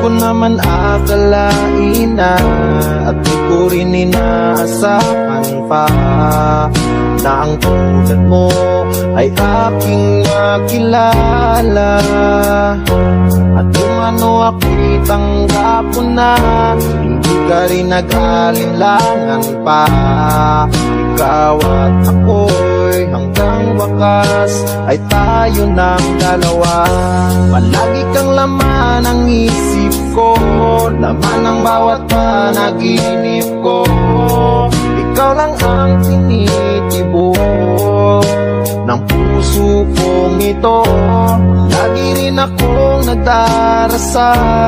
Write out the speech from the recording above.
ko naman akalain na at di ko rin inaasahan pa na ang tulad mo ay aking makilala. At kung ano ako'y tanggap ko na, hindi ka rin nag-alinlangan pa. Ikaw at ako'y hanggang wakas ay tayo ng dalawa. Palagi kang laman ng isip ko, laman ng bawat panaginip ko. Ikaw lang ang tinitibok ng puso kong ito. Lagi rin akong nagdarasal